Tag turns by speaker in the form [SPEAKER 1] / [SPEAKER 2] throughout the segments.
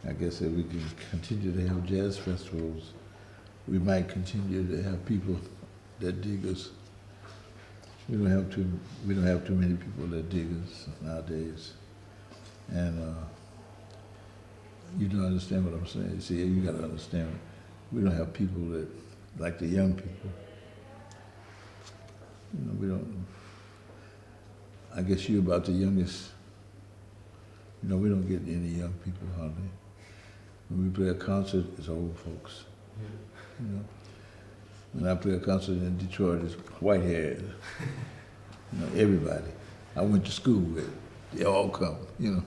[SPEAKER 1] I guess if we can continue to have jazz festivals, we might continue to have people that dig us. We don't have too many people that dig us nowadays. And you don't understand what I'm saying. See, you got to understand. We don't have people that like the young people. You know, we don't. I guess you're about the youngest. You know, we don't get any young people hardly. When we play a concert, it's old folks. Yeah. You know, when I play a concert in Detroit, it's white-haired. You know, everybody. I went to school with. They all come. You know.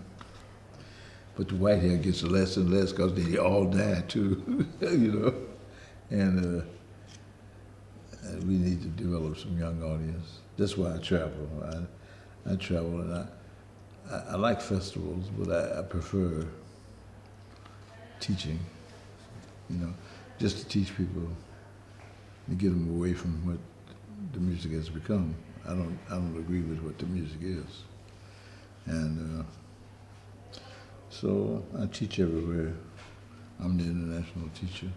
[SPEAKER 1] But the white hair gets less and less because they all die too. You know, and we need to develop some young audience. That's why I travel. I travel, and I like festivals, but I prefer teaching, you know, just to teach people, to get them away from what the music has become. I don't agree with what the music is. And so I teach everywhere. I'm the international teacher.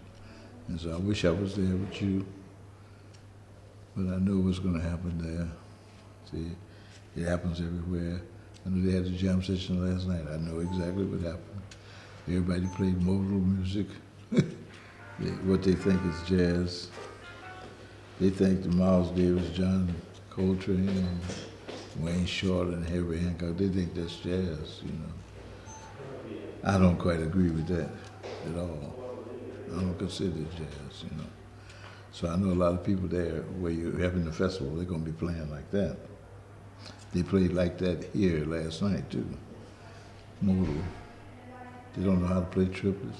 [SPEAKER 1] And so I wish I was there with you, but I know what's going to happen there. See, it happens everywhere. I know they had a jam session last night. I know exactly what happened. Everybody played modal music. What they think is jazz. They think the Miles Davis, John Coltrane, and Wayne Short and Harry Hancock, they think that's jazz, you know. I don't quite agree with that at all. I don't consider it jazz, you know. So I know a lot of people there where you're having the festival, they're going to be playing like that. They played like that here last night too, modal. They don't know how to play triplets.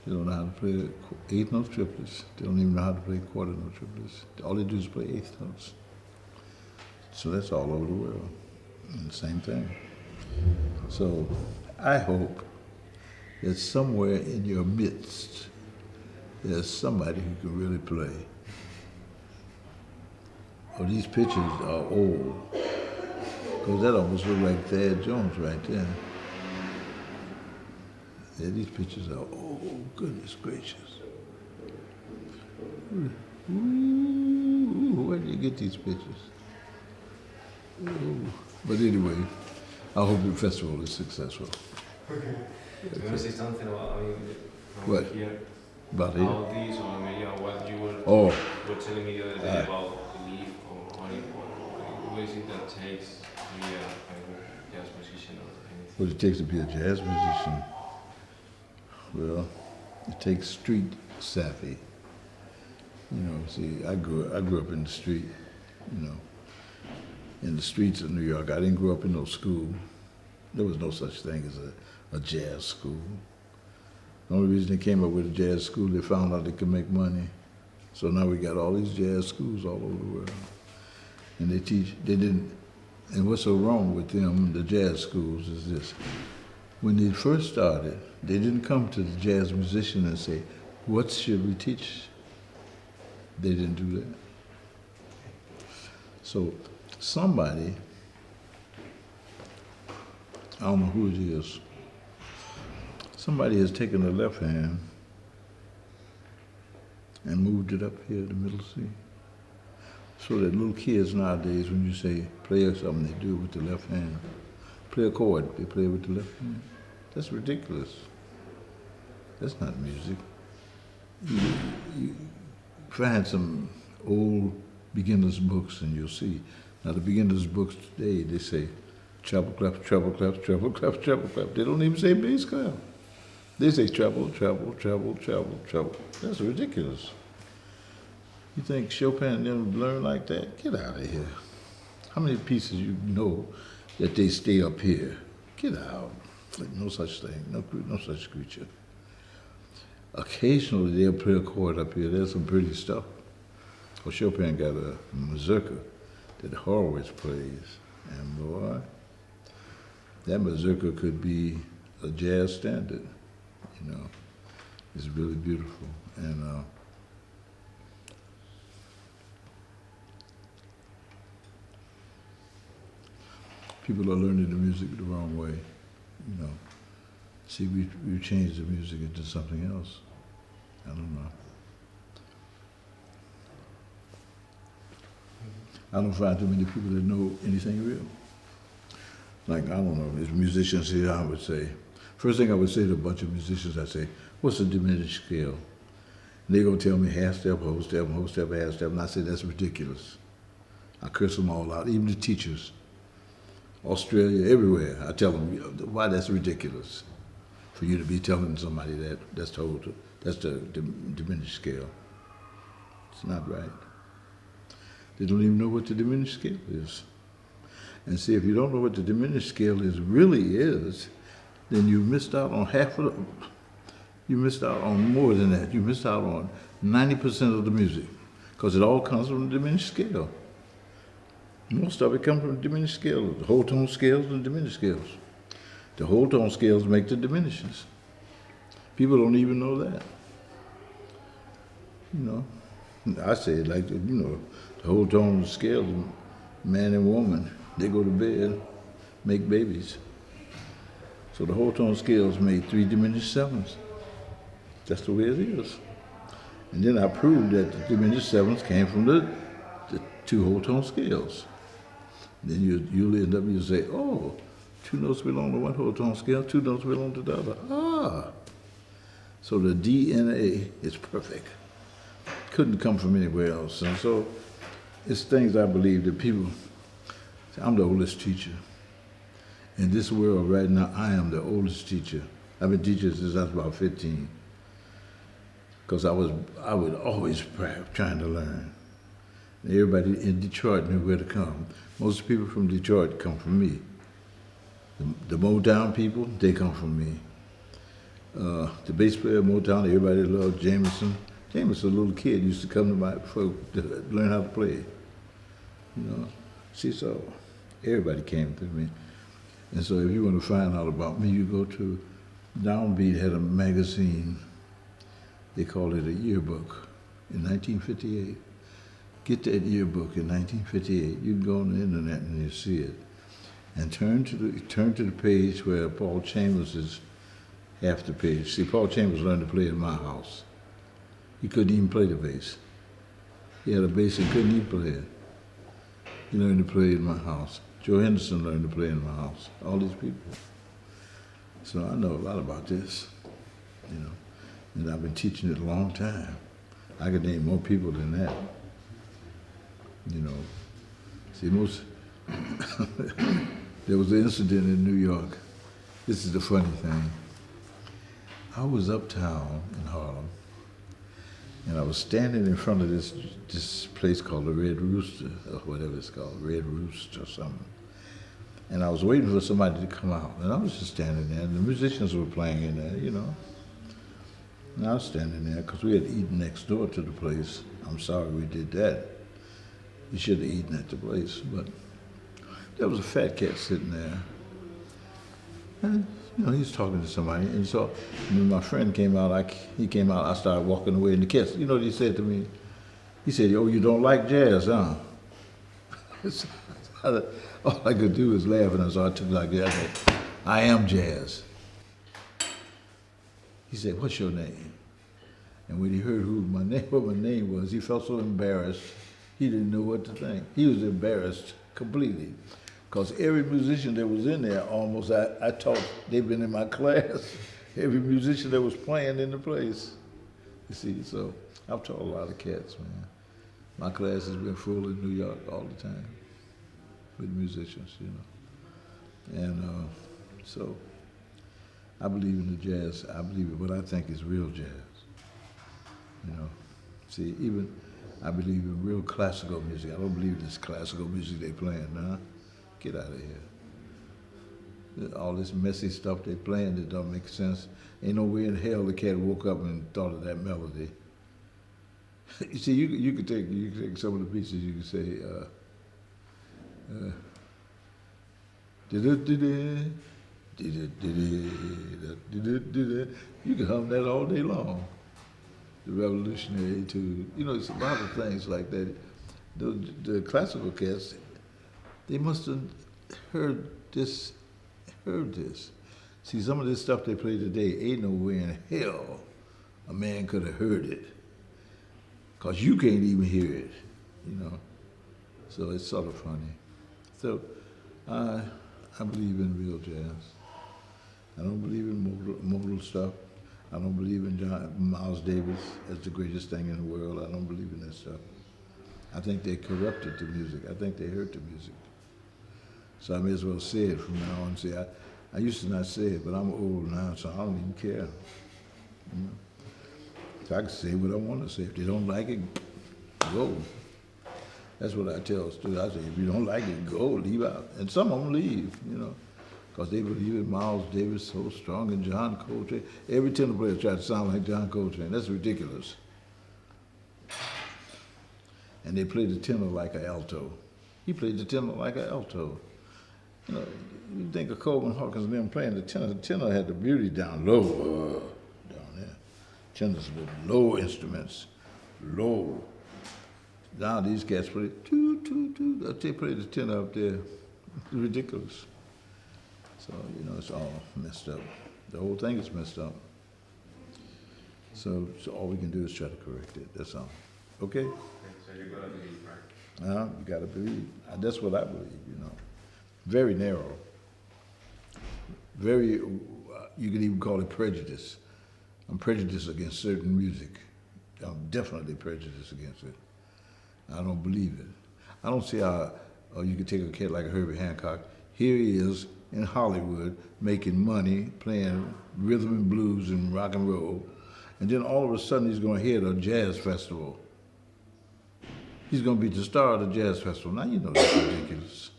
[SPEAKER 1] They don't know how to play eighth note triplets. They don't even know how to play quarter note triplets. All they do is play eighth notes. So that's all over the world, and the same thing. So I hope that somewhere in your midst, there's somebody who can really play. Oh, these pictures are old, because that almost looks like Thad Jones right there. Yeah, these pictures are, oh, goodness gracious. Ooh, where did you get these pictures? Ooh. But anyway, I hope the festival is successful.
[SPEAKER 2] Okay. Can you say something about
[SPEAKER 1] What?
[SPEAKER 2] here?
[SPEAKER 1] About here?
[SPEAKER 2] About this or Almeria, what you were telling me the other day about belief or what is it that takes to be a jazz musician or anything?
[SPEAKER 1] What it takes to be a jazz musician? Well, it takes street savvy. You know, see, I grew up in the street, you know, in the streets of New York. I didn't grow up in no school. There was no such thing as a jazz school. The only reason they came up with a jazz school, they found out they could make money. So now we got all these jazz schools all over the world. And and what's so wrong with them, the jazz schools, is this. When they first started, they didn't come to the jazz musician and say, what should we teach? They didn't do that. So somebody, I don't know who it is, somebody has taken the left hand and moved it up here in the middle C. So that little kids nowadays, when you say play or something, they do it with the left hand. Play a chord, they play it with the left hand. That's ridiculous. That's not music. You find some old beginner's books and you'll see. Now the beginner's books today, they say treble clef, treble clef, treble clef, treble clef. They don't even say bass clef. They say treble, treble, treble, treble, treble. That's ridiculous. You think Chopin didn't learn like that? Get out of here. How many pieces you know that they stay up here? Get out. Like no such thing, no such creature. Occasionally they'll play a chord up here. There's some pretty stuff. Well, Chopin got a mazurka that Horowitz plays. And boy, that mazurka could be a jazz standard, you know. It's really beautiful. And people are learning the music the wrong way, you know. See, we changed the music into something else. I don't know. I don't find too many people that know anything real. Like, I don't know, there's musicians here, I would say. First thing I would say to a bunch of musicians, I say, what's a diminished scale? And they're going to tell me half step, whole step, half step. And I say, that's ridiculous. I curse them all out, even the teachers. Australia, everywhere. I tell them, why that's ridiculous for you to be telling somebody that's the diminished scale. It's not right. They don't even know what the diminished scale is. And see, if you don't know what the diminished scale really is, then you missed out on you missed out on more than that. You missed out on 90% of the music, because it all comes from the diminished scale. Most of it comes from the diminished scale, the whole tone scales and diminished scales. The whole tone scales make the diminishes. People don't even know that. You know, I say it like, the whole tone scale, man and woman, they go to bed, make babies. So the whole tone scales made 3 diminished sevenths. That's the way it is. And then I proved that the diminished sevenths came from the 2 whole tone scales. Then you'll end up, you'll say, oh, 2 notes belong to 1 whole tone scale, 2 notes belong to the other. Ah. So the DNA is perfect. Couldn't come from anywhere else. And so it's things I believe that people, I'm the oldest teacher. In this world right now, I am the oldest teacher. I've been teaching since I was about 15. Because I would always trying to learn. Everybody in Detroit knew where to come. Most people from Detroit come from me. The Motown people, they come from me. The bass player of Motown, everybody loved Jameson. Jameson, a little kid, used to come to my folk to learn how to play. See, so everybody came through me. And so if you want to find out about me, you go to Downbeat had a magazine. They called it a yearbook in 1958. Get that yearbook in 1958. You can go on the internet and you see it. And turn to the page where Paul Chambers is half the page. See, Paul Chambers learned to play in my house. He couldn't even play the bass. He had a bass and couldn't even play it. He learned to play in my house. Joe Henderson learned to play in my house. All these people. So I know a lot about this, and I've been teaching it a long time. I could name more people than that. See, there was an incident in New York. This is the funny thing. I was uptown in Harlem, and I was standing in front of this place called the Red Rooster, or whatever it's called, Red Rooster or something. And I was waiting for somebody to come out, and I was just standing there, and the musicians were playing in there, And I was standing there because we had eaten next door to the place. I'm sorry we did that. We should have eaten at the place, but there was a fat cat sitting there. And, he was talking to somebody, and so when my friend came out, he came out, I started walking away, and the cat, what he said to me? He said, oh, you don't like jazz, huh? All I could do was laugh, and so I took like that. I said, I am jazz. He said, what's your name? And when he heard what my name was, he felt so embarrassed, he didn't know what to think. He was embarrassed completely. Because every musician that was in there almost, I taught, they've been in my class. Every musician that was playing in the place. You see, so I've taught a lot of cats, man. My class has been full in New York all the time with musicians, And so I believe in the jazz. I believe in what I think is real jazz. See, even I believe in real classical music. I don't believe in this classical music they playing now. Get out of here. All this messy stuff they playing that don't make sense. Ain't no way in hell the cat woke up and thought of that melody. You see, you could take some of the pieces. You could say, you can hum that all day long. The revolutionary etude. It's a lot of things like that. The classical cats, they must have heard this. See, some of this stuff they play today, ain't no way in hell a man could have heard it. Because you can't even hear it, you know. So it's sort of funny. So I believe in real jazz. I don't believe in modal stuff. I don't believe in Miles Davis as the greatest thing in the world. I don't believe in that stuff. I think they corrupted the music. I think they hurt the music. So I may as well say it from now on. See, I used to not say it, but I'm old now, so I don't even care. You know? So I can say what I want to say. If they don't like it, go. That's what I tell students. I say, if you don't like it, go, leave out. And some of them leave, you know, because they believe in Miles Davis so strong and John Coltrane. Every tenor player tries to sound like John Coltrane. That's ridiculous. And they play the tenor like an alto. He played the tenor like an alto. You know, you think of Coleman Hawkins and them playing the tenor had the beauty down low, down there. Tenors with low instruments, low. Now these cats play they play the tenor up there. It's ridiculous. So, you know, it's all messed up. The whole thing is messed up. So all we can do is try to correct it, that's all. Okay?
[SPEAKER 2] So you gotta believe, right?
[SPEAKER 1] You gotta believe. That's what I believe, you know. Very narrow. Very, you could even call it prejudice. I'm prejudiced against certain music. I'm definitely prejudiced against it. I don't believe it. I don't see how you could take a cat like Herbie Hancock. Here he is in Hollywood making money, playing rhythm and blues and rock and roll, and then all of a sudden he's going to head a jazz festival. He's going to be the star of the jazz festival. Now you know that's ridiculous.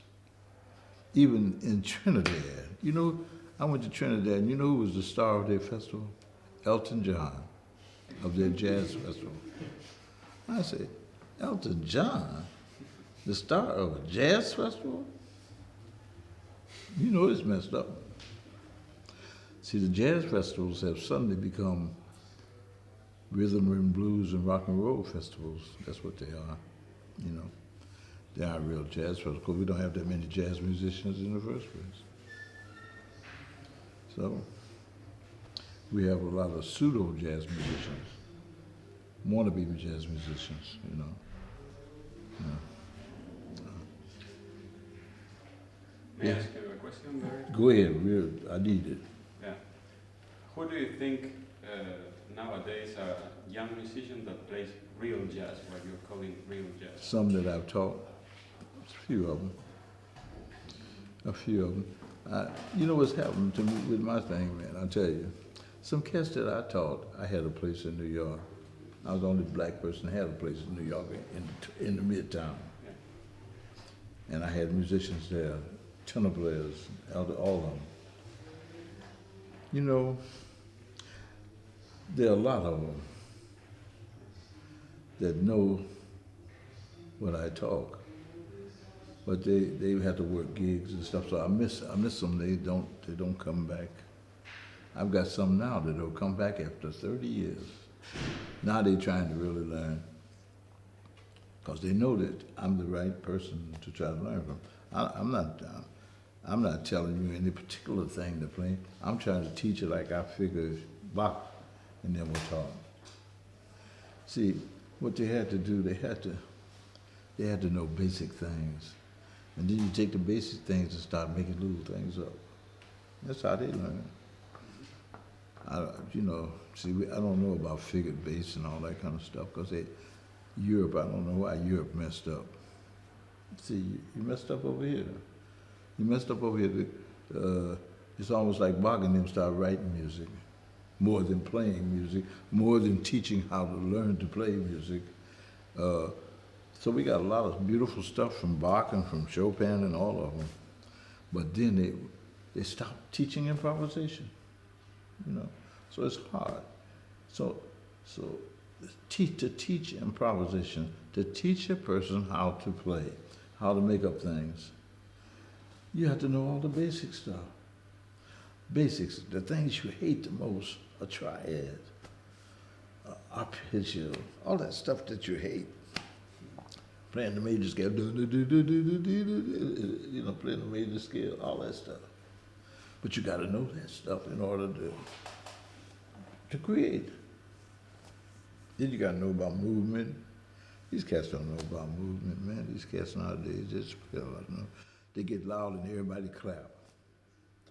[SPEAKER 1] Even in Trinidad, you know, I went to Trinidad, and you know who was the star of their festival? Elton John, of their jazz festival. I said, Elton John, the star of a jazz festival? You know it's messed up. See, the jazz festivals have suddenly become rhythm and blues and rock and roll festivals. That's what they are, you know. They aren't real jazz festivals because we don't have that many jazz musicians in the first place. So we have a lot of pseudo jazz musicians, wannabe jazz musicians, you know.
[SPEAKER 3] May I ask you a question, Barry?
[SPEAKER 1] Go ahead, I need it.
[SPEAKER 3] Yeah. Who do you think nowadays are young musicians that plays real jazz, what you're calling real jazz?
[SPEAKER 1] Some that I've taught, a few of them. A few of them. You know what's happened to me with my thing, man, I'll tell you. Some cats that I taught, I had a place in New York. I was the only black person that had a place in New York in the Midtown. Yeah. And I had musicians there, tenor players, all of them. You know, there are a lot of them that know what I talk, but they have to work gigs and stuff. So I miss them. They don't come back. I've got some now that will come back after 30 years. Now they're trying to really learn because they know that I'm the right person to try to learn from. I'm not telling you any particular thing to play. I'm trying to teach it like I figure Bach and then we'll talk. See, what they had to do, they had to know basic things. And then you take the basic things and start making little things up. That's how they learn. I don't know about figured bass and all that kind of stuff because Europe, I don't know why Europe messed up. See, you messed up over here. You messed up over here. It's almost like Bach and them start writing music, more than playing music, more than teaching how to learn to play music. So we got a lot of beautiful stuff from Bach and from Chopin and all of them. But then they stopped teaching improvisation, you know. So it's hard. So to teach improvisation, to teach a person how to play, how to make up things, you have to know all the basic stuff. Basics, the things you hate the most, a triad, arpeggio, all that stuff that you hate. Playing the major scale, you know, playing the major scale, all that stuff. But you got to know that stuff in order to create. Then you got to know about movement. These cats don't know about movement, man. These cats nowadays just they get loud and everybody clap.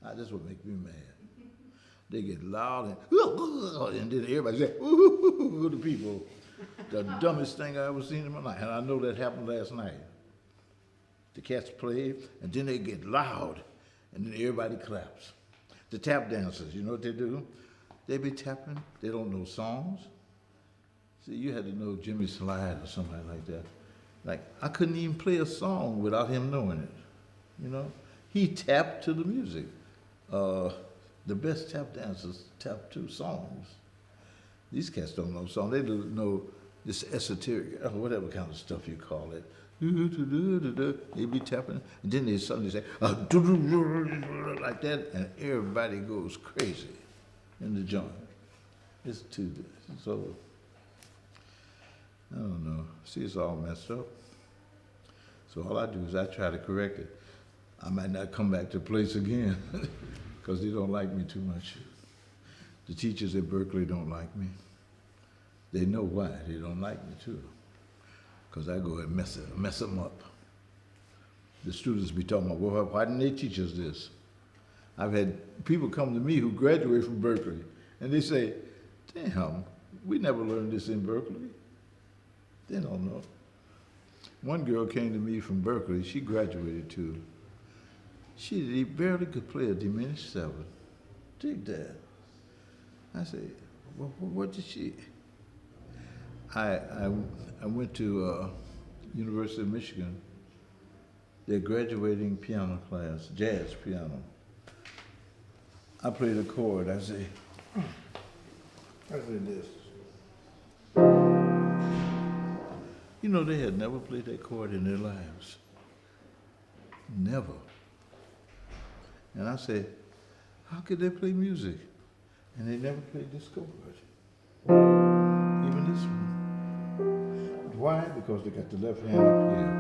[SPEAKER 1] That's what makes me mad. They get loud and then everybody say, ooh, the people. The dumbest thing I ever seen in my life. And I know that happened last night. The cats play, and then they get loud, and then everybody claps. The tap dancers, you know what they do? They be tapping. They don't know songs. See, you had to know Jimmy Slide or somebody like that. Like, I couldn't even play a song without him knowing it, you know? He tapped to the music. The best tap dancers tap to songs. These cats don't know songs. They don't know this esoteric, whatever kind of stuff you call it. They be tapping, and then they suddenly say, like that, and everybody goes crazy in the joint. It's too, so, I don't know. See, it's all messed up. So all I do is I try to correct it. I might not come back to place again because they don't like me too much. The teachers at Berkeley don't like me. They know why they don't like me too, because I go and mess them up. The students be talking about, well, why didn't they teach us this? I've had people come to me who graduate from Berkeley, and they say, damn, we never learned this in Berkeley. They don't know. One girl came to me from Berkeley, she graduated too. She barely could play a diminished seven. Dig that. I say, well, what did she? I went to University of Michigan, their graduating piano class, jazz piano. I played a chord, I say this. You know, they had never played that chord in their lives. Never. And I said, how could they play music? And they never played this chord. Even this one. Why? Because they got the left hand up here.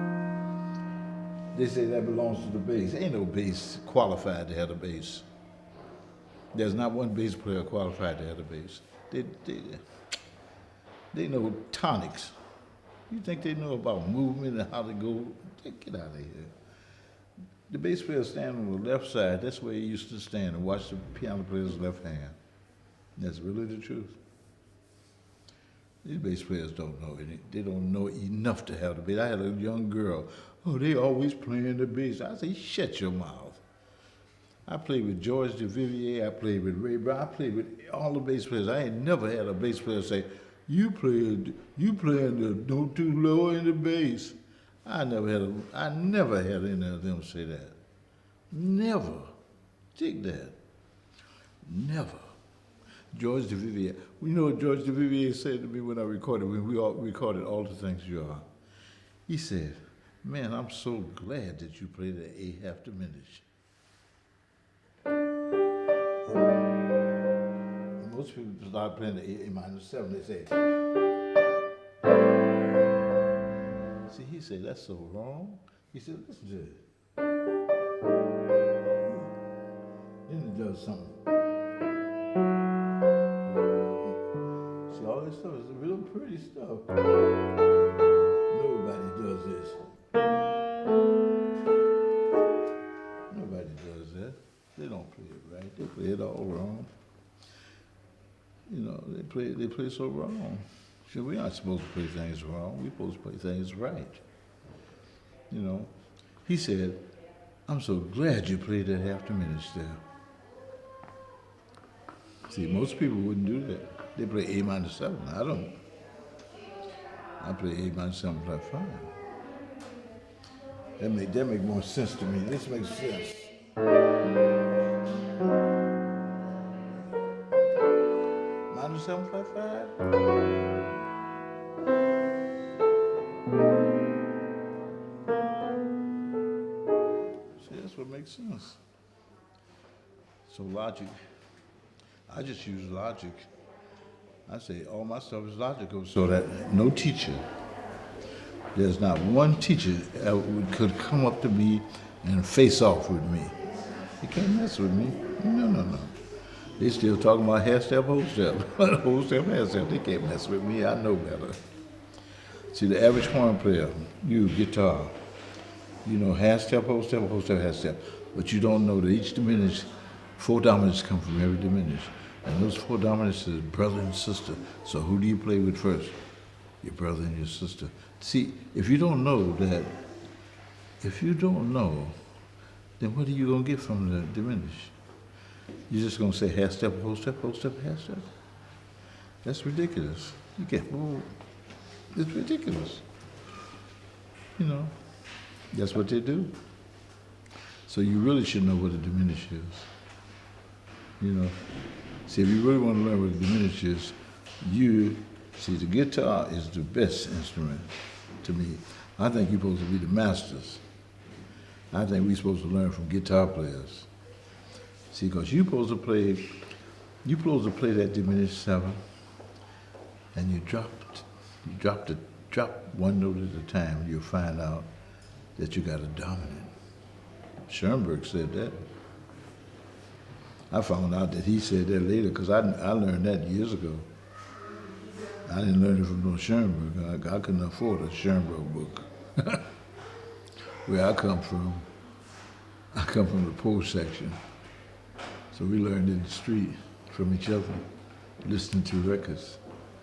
[SPEAKER 1] They say that belongs to the bass. Ain't no bass qualified to have a bass. There's not one bass player qualified to have a bass. They know tonics. You think they know about movement and how to go? Get out of here. The bass player stand on the left side. That's where he used to stand and watch the piano player's left hand. That's really the truth. These bass players don't know any. They don't know enough to have the bass. I had a young girl. Oh, they always playing the bass. I say, shut your mouth. I played with George DeVivier. I played with Ray Brown. I played with all the bass players. I ain't never had a bass player say, you playing the note too low in the bass. I never had any of them say that. Never. Dig that. Never. George DeVivier. You know what George DeVivier said to me when we all recorded All the Things You Are? He said, man, I'm so glad that you played the A half diminished. Most people start playing the A minor 7, they say, see, he said, that's so wrong. He said, listen to it. Then it does something. See, all this stuff is real pretty stuff. Nobody does this. Nobody does that. They don't play it right. They play it all wrong. You know, they play so wrong. Sure, we aren't supposed to play things wrong. We're supposed to play things right. You know, he said, I'm so glad you played that half diminished there. See, most people wouldn't do that. They play A minor 7. I don't. I play A minor 7 flat 5. That make more sense to me. This makes sense. Minor 7 flat 5. That's what makes sense. So logic, I just use logic. I say all my stuff is logical so that no teacher, there's not one teacher that could come up to me and face off with me They can't mess with me. No. They still talking about half step, whole step. Whole step, half step. They can't mess with me. I know better. See, the average horn player, you, guitar, you know half step, half step, half step. But you don't know that each diminished, 4 dominants come from every diminished. And those 4 dominants is brother and sister. So who do you play with first? Your brother and your sister. See, if you don't know that, then what are you going to get from the diminished? You're just going to say half step, half step, half step. That's ridiculous. You can't, it's ridiculous. You know, that's what they do. So you really should know what a diminished is. You know, see, if you really want to learn what a diminished is, see, the guitar is the best instrument to me. I think you're supposed to be the masters. I think we're supposed to learn from guitar players. See, because you're supposed to play that diminished 7, and you drop one note at a time, and you'll find out that you got a dominant. Schoenberg said that. I found out that he said that later because I learned that years ago. I didn't learn it from no Schoenberg. I couldn't afford a Schoenberg book. Where I come from the poor section. So we learned in the street from each other, listening to records,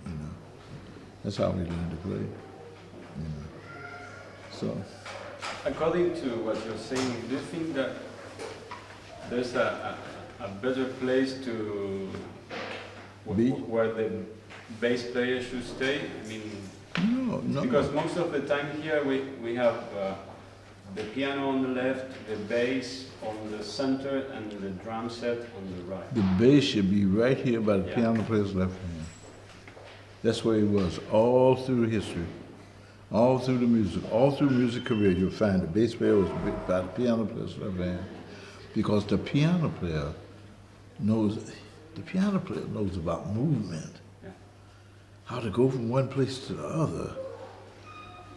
[SPEAKER 1] you know. That's how we learned to play, you know. So.
[SPEAKER 3] According to what you're saying, do you think that there's a better place to where the bass player should stay? I mean,
[SPEAKER 1] no.
[SPEAKER 3] Because most of the time here we have the piano on the left, the bass on the center, and the drum set on the right.
[SPEAKER 1] The bass should be right here by the piano player's left hand. That's where it was all through history, all through the music, all through music career. You'll find the bass player was by the piano player's left hand, because the piano player knows about movement, how to go from one place to the other.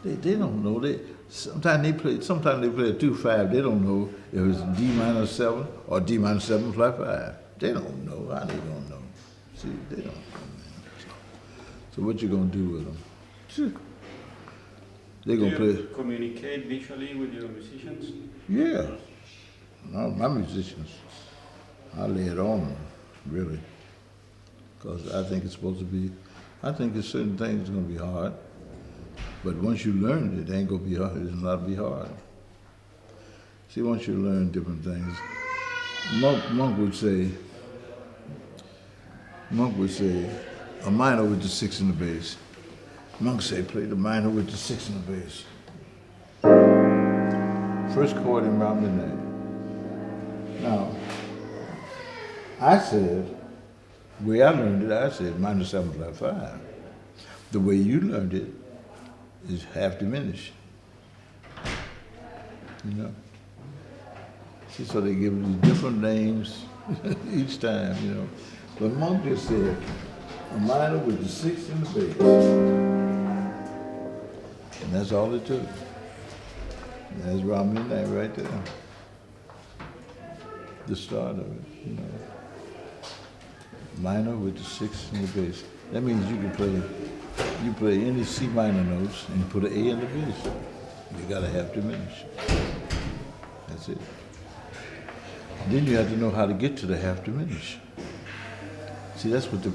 [SPEAKER 1] They don't know. Sometimes they play a 2/5. They don't know if it's D minor 7 or D minor 7 flat 5. They don't know. How they gonna know? See, they don't know, man. So what you gonna do with them? They gonna play.
[SPEAKER 3] Do you communicate visually with your musicians?
[SPEAKER 1] Yeah. No, my musicians, I lay it on them, really, because I think it's supposed to be. I think there's certain things gonna be hard. But once you learn it, it ain't gonna be hard. It's not gonna be hard. See, once you learn different things, Monk would say, a minor with the 6 in the bass. Monk say, play the minor with the 6 in the bass. First chord in round midnight. Now, I said, the way I learned it, I said minor 7 flat 5. The way you learned it is half diminished. You know? See, so they give these different names each time, you know. But Monk just said, a minor with the 6 in the bass. And that's all it took. And that's round midnight right there. The start of it, you know. Minor with the 6 in the bass. That means you play any C minor notes and you put an A in the bass. You gotta have diminished. That's it. Then you have to know how to get to the half diminished. See, that's what the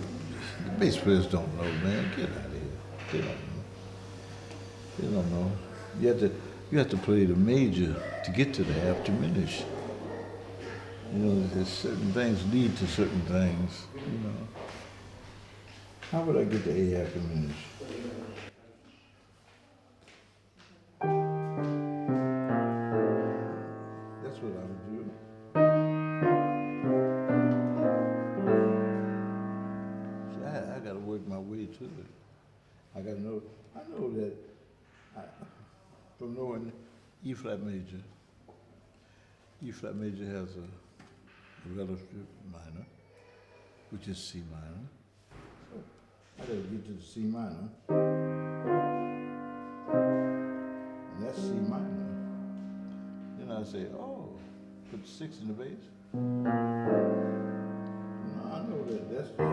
[SPEAKER 1] bass players don't know, man. Get out of here. They don't know. They don't know. You have to play the major to get to the half diminished. You know, there's certain things lead to certain things, you know. How would I get the A half diminished? That's what I would do. See, I gotta work my way to it. I know that from knowing E flat major has a relative minor, which is C minor. So I gotta get to the C minor, and that's C minor. Then I say, oh, put the 6 in the bass. No, I know that. That's the.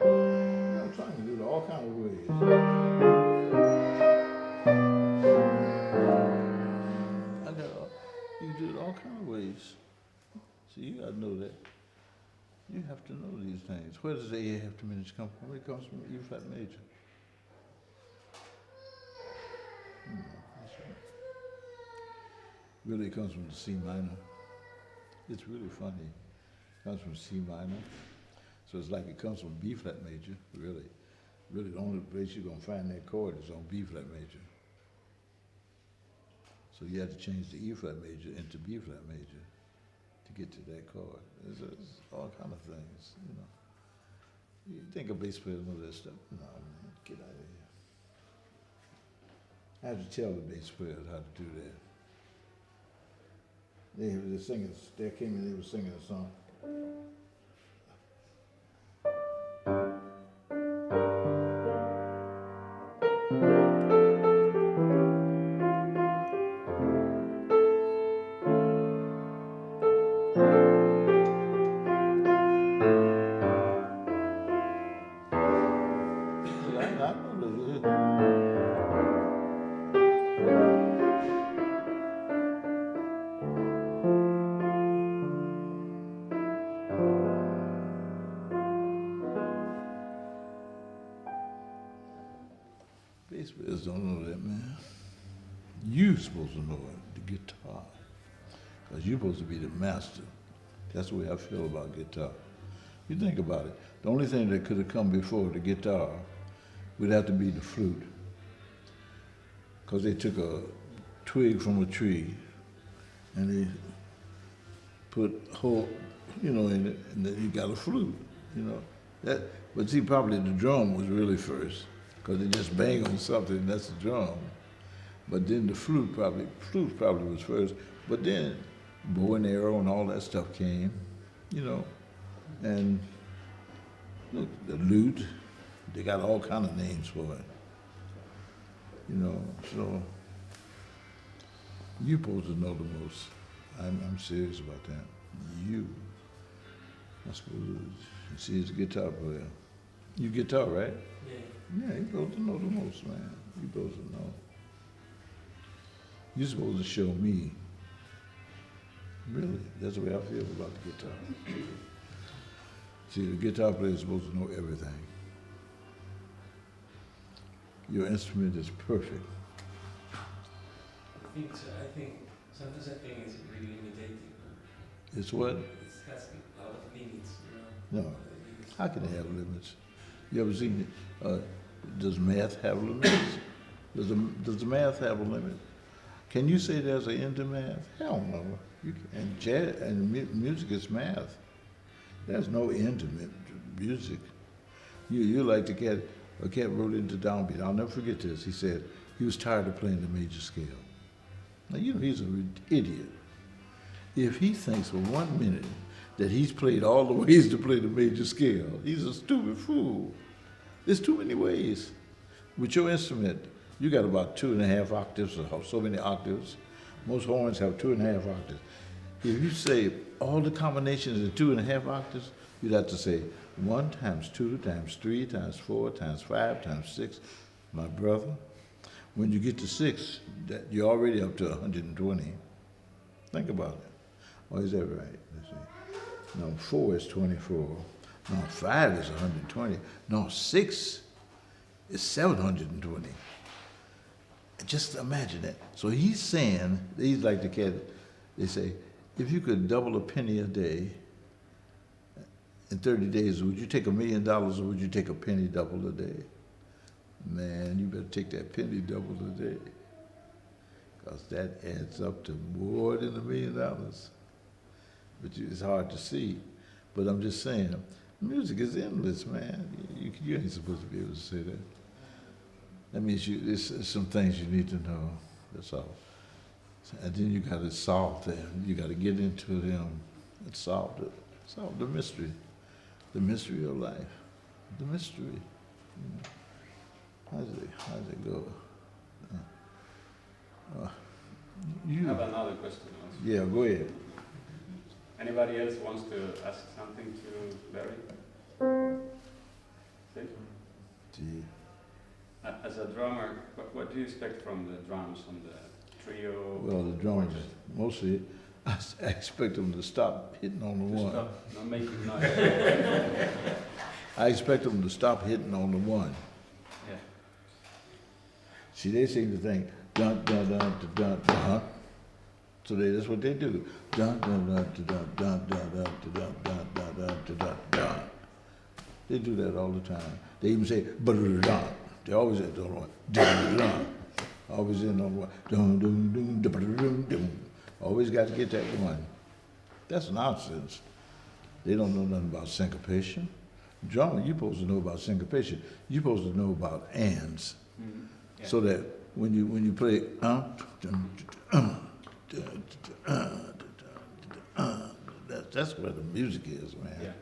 [SPEAKER 1] I'm trying to do it all kind of ways. You can do it all kind of ways. So you got to know that. You have to know these things. Where does the A half diminished come from? It comes from E flat major. That's right. Really, it comes from the C minor. It's really funny. It comes from C minor. So it's like it comes from B flat major, really. Really, the only place you're going to find that chord is on B flat major. So you have to change the E flat major into B flat major to get to that chord. There's all kind of things, you know. You think a bass player knows that stuff? No, man, get out of here. I have to tell the bass players how to do that. They were singing, they came in, they were singing a song. Bass players don't know that, man. You're supposed to know it, the guitar. Because you're supposed to be the master. That's the way I feel about guitar. You think about it. The only thing that could have come before the guitar would have to be the flute. Because they took a twig from a tree and they put a hole, you know, in it, and then you got a flute, you know. But see, probably the drum was really first, because they just bang on something, and that's the drum. But then the flute probably was first. But then bow and arrow and all that stuff came, you know. And look, the lute, they got all kind of names for it, you know. So you're supposed to know the most. I'm serious about that. You. I suppose you see, it's a guitar player. You guitar, right?
[SPEAKER 4] Yeah.
[SPEAKER 1] Yeah, you're supposed to know the most, man. You're supposed to know. You're supposed to show me. Really, that's the way I feel about the guitar. See, the guitar player is supposed to know everything. Your instrument is perfect.
[SPEAKER 4] I think so. Sometimes I think it's really imitating.
[SPEAKER 1] It's what?
[SPEAKER 4] It has a lot of limits, you know.
[SPEAKER 1] No. How can it have limits? You ever seen it? Does math have limits? Does the math have a limit? Can you say there's an end to math? Hell no. And jazz and music is math. There's no end to music. You like the cat. A cat wrote into downbeat. I'll never forget this. He said he was tired of playing the major scale. Now you know he's an idiot. If he thinks for 1 minute that he's played all the ways to play the major scale, he's a stupid fool. There's too many ways. With your instrument, you got about 2.5 octaves or so many octaves. Most horns have 2.5 octaves. If you say all the combinations in 2.5 octaves, you'd have to say 1 times 2 times 3 times 4 times 5 times 6. My brother, when you get to 6, you're already up to 120. Think about it. Oh, is that right? Let's see. No, 4 is 24. No, 5 is 120. No, 6 is 720. Just imagine that. So he's saying, he's like the cat, they say, if you could double a penny a day in 30 days, would you take $1 million or would you take a penny double a day? Man, you better take that penny double a day, because that adds up to more than $1 million. But it's hard to see. But I'm just saying, music is endless, man. You ain't supposed to be able to say that. That means there's some things you need to know. That's all. And then you got to solve them. You got to get into them and solve the mystery of life. The mystery. You know. How's it go?
[SPEAKER 3] I
[SPEAKER 1] You,
[SPEAKER 3] have another question also.
[SPEAKER 1] yeah, go ahead.
[SPEAKER 3] Anybody else wants to ask something to Barry? See?
[SPEAKER 1] See,
[SPEAKER 3] As a drummer, what do you expect from the drums on the trio?
[SPEAKER 1] well, the drummers,
[SPEAKER 3] quartet?
[SPEAKER 1] mostly, I expect them to stop hitting on the
[SPEAKER 3] To
[SPEAKER 1] one.
[SPEAKER 3] stop, not making noise.
[SPEAKER 1] I expect them to stop hitting on the one.
[SPEAKER 3] Yeah.
[SPEAKER 1] See, they seem to think, dun, dun, dun, dun, dun, dun. So that's what they do. Dun, dun, dun, dun, dun, dun, dun, dun, dun, dun, dun, dun, dun, dun. They do that all the time. They even say, dun. They always say, dun, dun, dun. Always in on one. Dun, dun, dun, dun, dun, dun. Always got to get that one. That's nonsense. They don't know nothing about syncopation. Drummer, you're supposed to know about syncopation. You're supposed to know about ands.
[SPEAKER 3] Mm. Yeah.
[SPEAKER 1] So that when you play that's where the music is, man.
[SPEAKER 3] Yeah.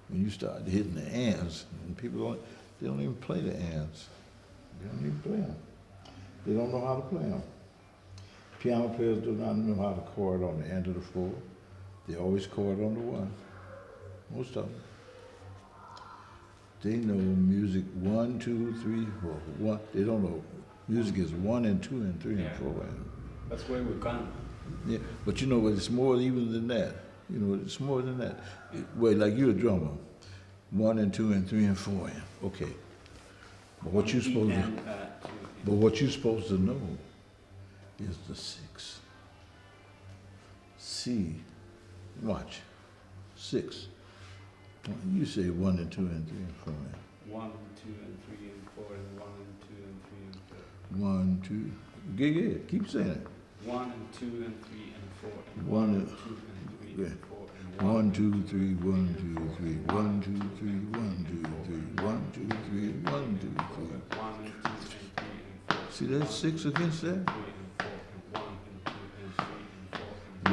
[SPEAKER 1] When you start hitting the ands, and people don't even play the ands. They don't even play them. They don't know how to play them. Piano players do not know how to chord on the end of the four. They always chord on the one. Most of them. They know music 1, 2, 3, 4. One. They don't know music is 1 and 2 and 3
[SPEAKER 3] Yeah.
[SPEAKER 1] and 4.
[SPEAKER 3] That's why we can.
[SPEAKER 1] Yeah, but you know what? It's more even than that. You know, it's more than that. Well, like you're a drummer, 1 and 2 and 3 and 4. Okay, but what you supposed to, but what you supposed to know is the 6. C. Watch. 6. You say 1 and 2 and 3 and 4.
[SPEAKER 3] 1, 2, and 3, and 4, and 1, and 2, and 3, and 4.
[SPEAKER 1] 1, 2. Yeah, keep saying it.
[SPEAKER 3] 1 and 2 and 3 and 4 and
[SPEAKER 1] 1
[SPEAKER 3] 1
[SPEAKER 1] and-
[SPEAKER 3] and 2 and 3
[SPEAKER 1] yeah.
[SPEAKER 3] and 4 and
[SPEAKER 1] 1, 2, 3, 1, 2, 3, 1, 2, 3, 1, 2, 3, 1, 2, 3, 1, 2, 3.
[SPEAKER 3] 1 and 2 and 3 and 4.
[SPEAKER 1] See that 6 against that?
[SPEAKER 3] 3 and 4 and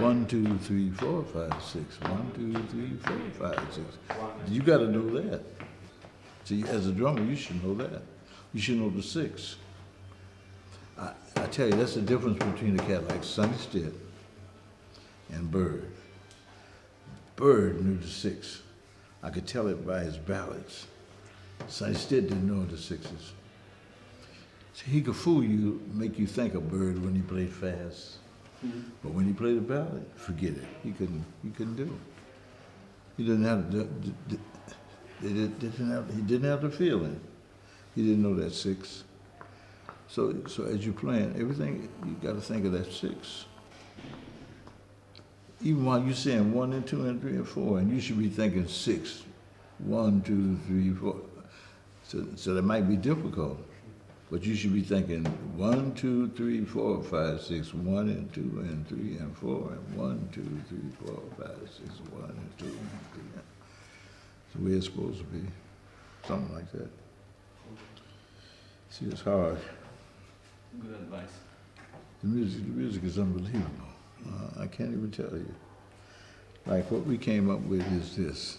[SPEAKER 3] 1 and 2 and 3 and 4 and
[SPEAKER 1] 1, 2, 3, 4, 5, 6. 1, 2, 3, 4, 5, 6.
[SPEAKER 3] 1 and
[SPEAKER 1] You got to know that. See, as a drummer, you should know that. You should know the 6. I tell you, that's the difference between a cat like Sonny Stitt and Bird. Bird knew the 6. I could tell it by his ballads. Sonny Stitt didn't know the 6s. See, he could fool you, make you think of Bird when he played fast. But when he played a ballad, forget it. He couldn't do it. He didn't have he didn't have the feeling. He didn't know that 6. So as you're playing, everything, you got to think of that 6. Even while you're saying 1 and 2 and 3 and 4, and you should be thinking 6. 1, 2, 3, 4. So that might be difficult. But you should be thinking 1, 2, 3, 4, 5, 6, 1 and 2 and 3 and 4, and 1, 2, 3, 4, 5, 6, 1 and 2 and 3. It's the way it's supposed to be. Something like that. See, it's hard.
[SPEAKER 3] Good advice.
[SPEAKER 1] The music is unbelievable. I can't even tell you. Like what we came up with is this.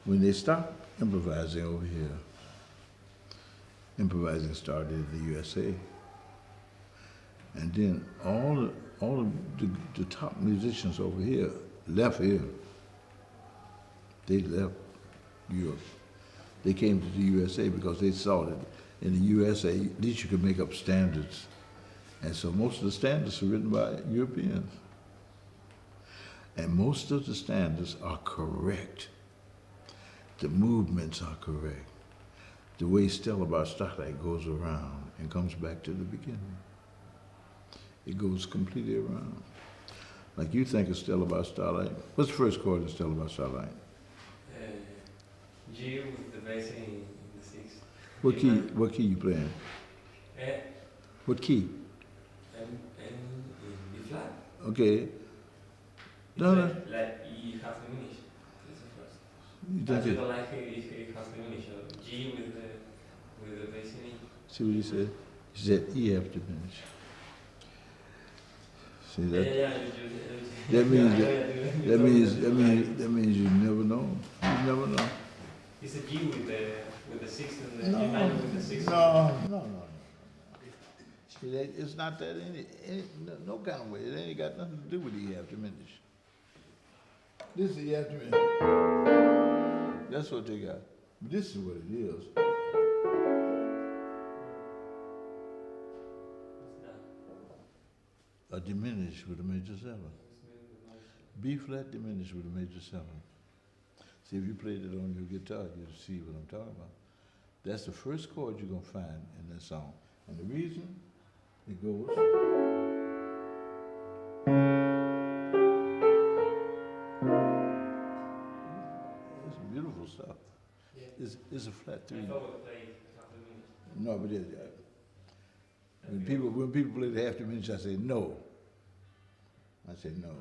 [SPEAKER 1] When they stopped improvising over here, improvising started in the USA. And then all of the top musicians over here left here. They left Europe. They came to the USA because they saw that in the USA, at least you could make up standards. And so most of the standards are written by Europeans. And most of the standards are correct. The movements are correct. The way Stella Bar Starlight goes around and comes back to the beginning. It goes completely around. Like you think of Stella Bar Starlight. What's the first chord in Stella Bar Starlight?
[SPEAKER 4] G with the bass in the 6.
[SPEAKER 1] What key you playing? What key?
[SPEAKER 4] And in B flat.
[SPEAKER 1] Okay. No.
[SPEAKER 4] Like E has diminished. That's the first.
[SPEAKER 1] You
[SPEAKER 4] I
[SPEAKER 1] think it,
[SPEAKER 4] feel like it has diminished. G with the bass in E.
[SPEAKER 1] see what he said? He said E have diminished. See that? That means you never know. You never know.
[SPEAKER 4] It's a G with the 6 and the G minor with the 6.
[SPEAKER 1] No. It's not that no kind of way. It ain't got nothing to do with E half diminished. This is E half diminished. That's what they got. This is what it is.
[SPEAKER 4] What's that?
[SPEAKER 1] A diminished with a major 7.
[SPEAKER 4] It's made with nice.
[SPEAKER 1] B flat diminished with a major 7. See, if you played it on your guitar, you'll see what I'm talking about. That's the first chord you're going to find in that song. And the reason it goes, it's beautiful stuff.
[SPEAKER 4] Yeah.
[SPEAKER 1] It's a flat
[SPEAKER 4] I
[SPEAKER 1] 3.
[SPEAKER 4] thought we played a couple of minutes.
[SPEAKER 1] No, but when people play the half diminished, I say no. I say no.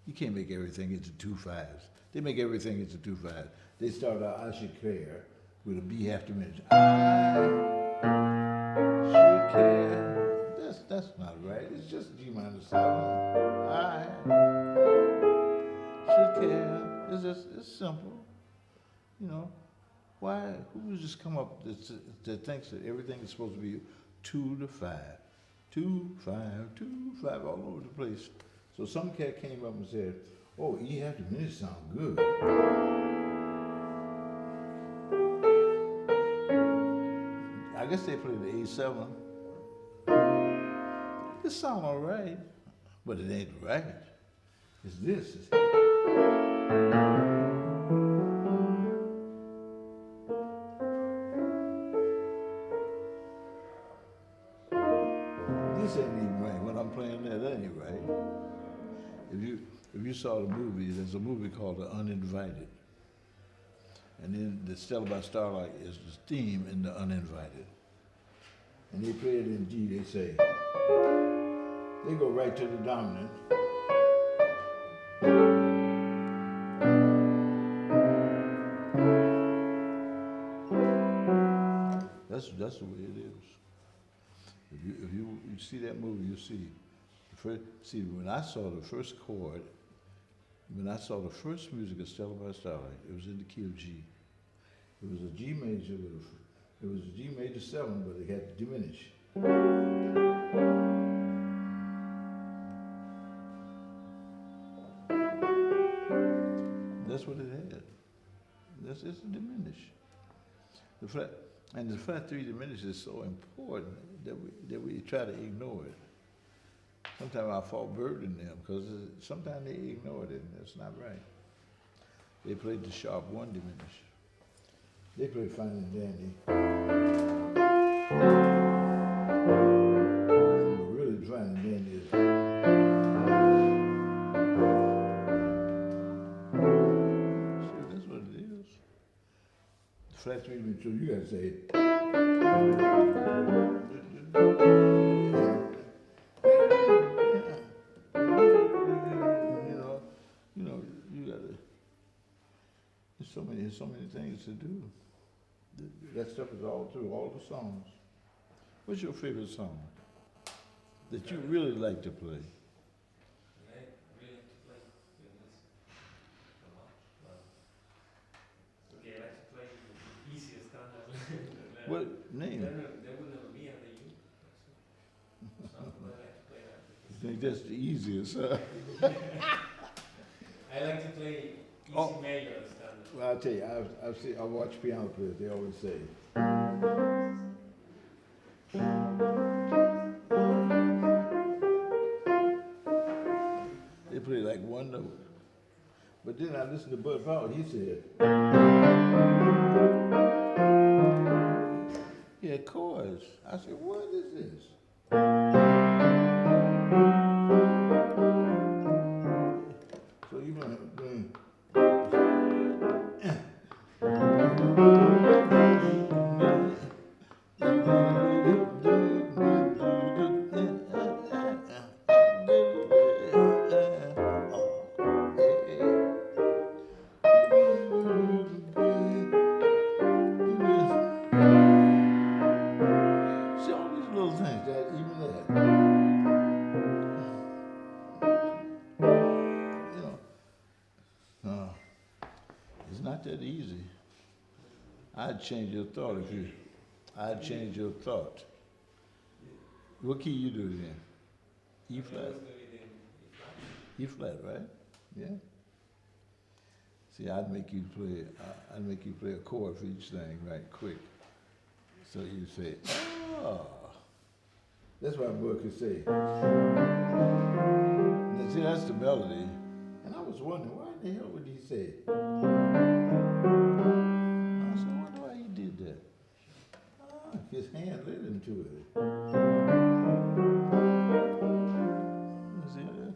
[SPEAKER 1] You can't make everything into 2 5s. They make everything into 2 5s. They start out I should care with a B half diminished. I should care. That's not right. It's just G minor 7. I should care. It's simple. You know, why? Who would just come up that thinks that everything is supposed to be 2 to 5, 2 5 2 5 all over the place? So some cat came up and said, "Oh, E half diminished sound good." I guess they played the A7. It sound all right, but it ain't right. It's this. This ain't even right. When I'm playing that ain't right. If you saw the movie, there's a movie called The Uninvited. And then the Stella by Starlight is the theme in The Uninvited. And they play it in G, they say. They go right to the dominant. That's the way it is. If you see that movie, you see. When I saw the first chord, when I saw the first music of Stella by Starlight, it was in the key of G. It was a G major it was a G major 7, but it had diminished. That's what it had. It's a diminished. The flat 3 diminished is so important that we try to ignore it. Sometimes I fall burden them because sometimes they ignored it, and that's not right. They played the sharp 1 diminished. They played Fine and Dandy. But really, Fine and Dandy is. See, that's what it is. The flat 3 diminished, so you gotta say it. There's so many things to do. That stuff is all through all the songs. What's your favorite song that you really like to play?
[SPEAKER 4] I really like to play this a lot. Okay, I like to play the easiest standard.
[SPEAKER 1] What name?
[SPEAKER 4] There would never be under you. So I like to play that.
[SPEAKER 1] You think that's the easiest, huh?
[SPEAKER 4] I like to play easy major standard.
[SPEAKER 1] Well, I'll tell you, I watch piano players, they always say, they play like one note. But then I listened to Bud Powell, he said, yeah, chords. I said, what is this? So you're going to see all these little things, that even that. You know, it's not that easy. I'd change your thought if you, I'd change your thought What key you do it in? E
[SPEAKER 4] I
[SPEAKER 1] flat?
[SPEAKER 4] always do it in E flat.
[SPEAKER 1] E flat, right? Yeah. See, I'd make you play a chord for each thing, right, quick. So you say, oh. That's what a boy could say. Now, see, that's the melody. And I was wondering, why in the hell would he say it? I said, I wonder why he did that. Ah, his hand led him to it. See that?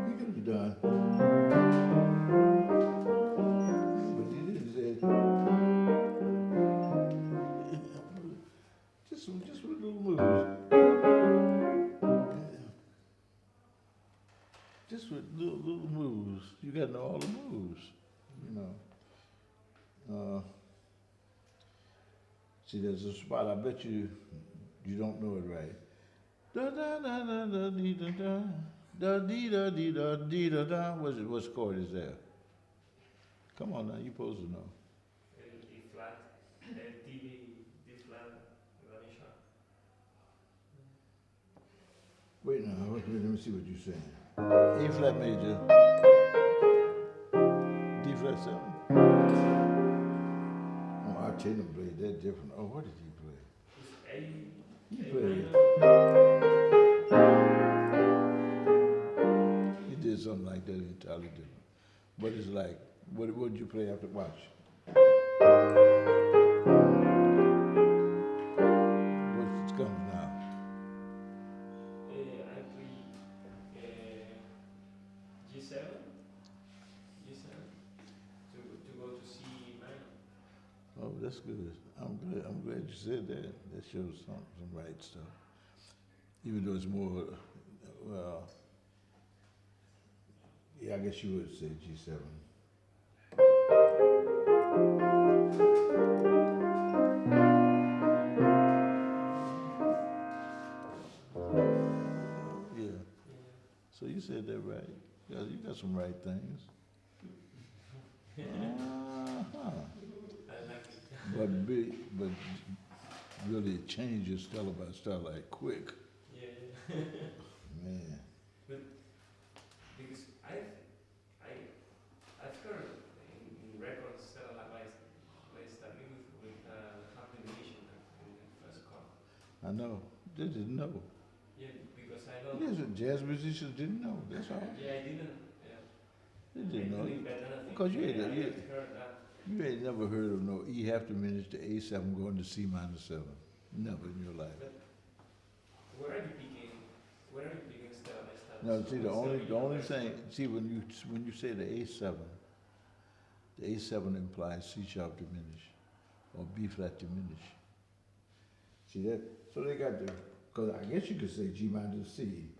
[SPEAKER 1] He could have done. But he didn't say just with little moves. Just with little moves. You got to know all the moves, you know. See, there's a spot, I bet you don't know it right. Da da da da da dee da da. Da dee da dee da dee da da. What chord is that? Come on now, you supposed to know.
[SPEAKER 4] E flat, D flat, Diminished.
[SPEAKER 1] Wait now, let me see what you're saying. A flat major. D flat 7. Oh, I tell him played that different. Oh, what did he play? He played. He did something like that entirely different. But it's like, what did you play after watch? What comes now?
[SPEAKER 4] I play G7 to go to C minor.
[SPEAKER 1] Oh, that's good. I'm glad you said that. That shows some right stuff. Even though it's more, well, yeah, I guess you would say G7. Yeah. So you said that right. Yeah, you got some right things. Uh-huh. But really change your style by style like quick.
[SPEAKER 4] Yeah.
[SPEAKER 1] Man.
[SPEAKER 4] But because I've heard in records that by starting with combination in the first chord.
[SPEAKER 1] I know. They didn't know.
[SPEAKER 4] Yeah, because I know.
[SPEAKER 1] Yes, jazz musicians didn't know. That's all.
[SPEAKER 4] Yeah, I didn't. Yeah.
[SPEAKER 1] They didn't know.
[SPEAKER 4] Because
[SPEAKER 1] you ain't,
[SPEAKER 4] I heard that.
[SPEAKER 1] You ain't never heard of no E half diminished to A7 going to C minor 7. Never in your life.
[SPEAKER 4] But where are you picking style by style?
[SPEAKER 1] No, see the only thing. See when you say the A7 implies C sharp diminished or B flat diminished. See that? So they got the. Because I guess you could say G minor to C.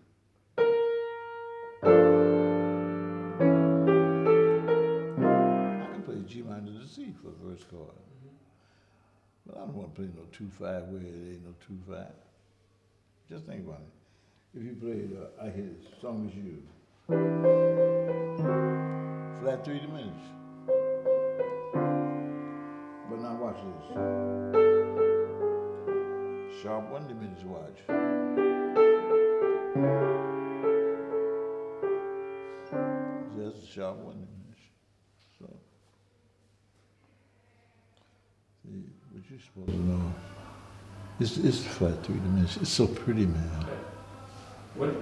[SPEAKER 1] G minor to C for the first chord. But I don't want to play no 2-5 where it ain't no 2-5. Just think about it. If you played I Hit It, Song Is You, flat 3 diminished. But now watch this. Sharp 1 diminished, watch. Just sharp 1 diminished. So. What you're supposed to know, it's flat 3 diminished. It's so pretty, man.
[SPEAKER 4] What?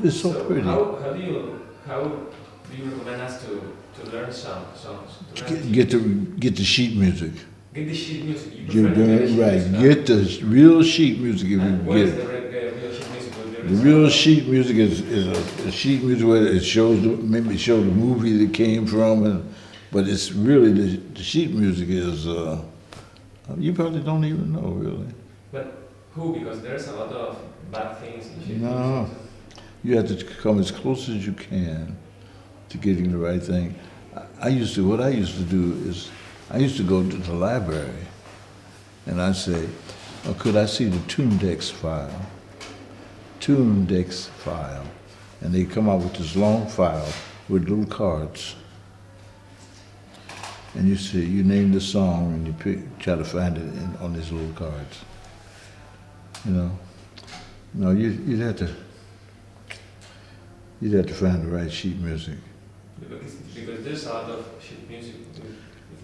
[SPEAKER 1] It's so pretty.
[SPEAKER 4] How do you recommend us to learn songs?
[SPEAKER 1] Get the sheet music.
[SPEAKER 4] Get the sheet music.
[SPEAKER 1] You're doing right. Get the real sheet music if you
[SPEAKER 4] what
[SPEAKER 1] get
[SPEAKER 4] is
[SPEAKER 1] it.
[SPEAKER 4] the real sheet music?
[SPEAKER 1] The real sheet music is a sheet music where it shows maybe show the movie that it came from, but it's really the sheet music is. You probably don't even know, really.
[SPEAKER 4] But who? Because there's a lot of bad things in sheet
[SPEAKER 1] No.
[SPEAKER 4] music.
[SPEAKER 1] You have to come as close as you can to getting the right thing. What I used to do is, I used to go to the library and I'd say, oh, could I see the TuneDex file? TuneDex file. And they come out with this long file with little cards. And you see, you name the song and you try to find it on these little cards. You know? No, you'd have to find the right sheet music.
[SPEAKER 4] Because there's a lot of sheet music with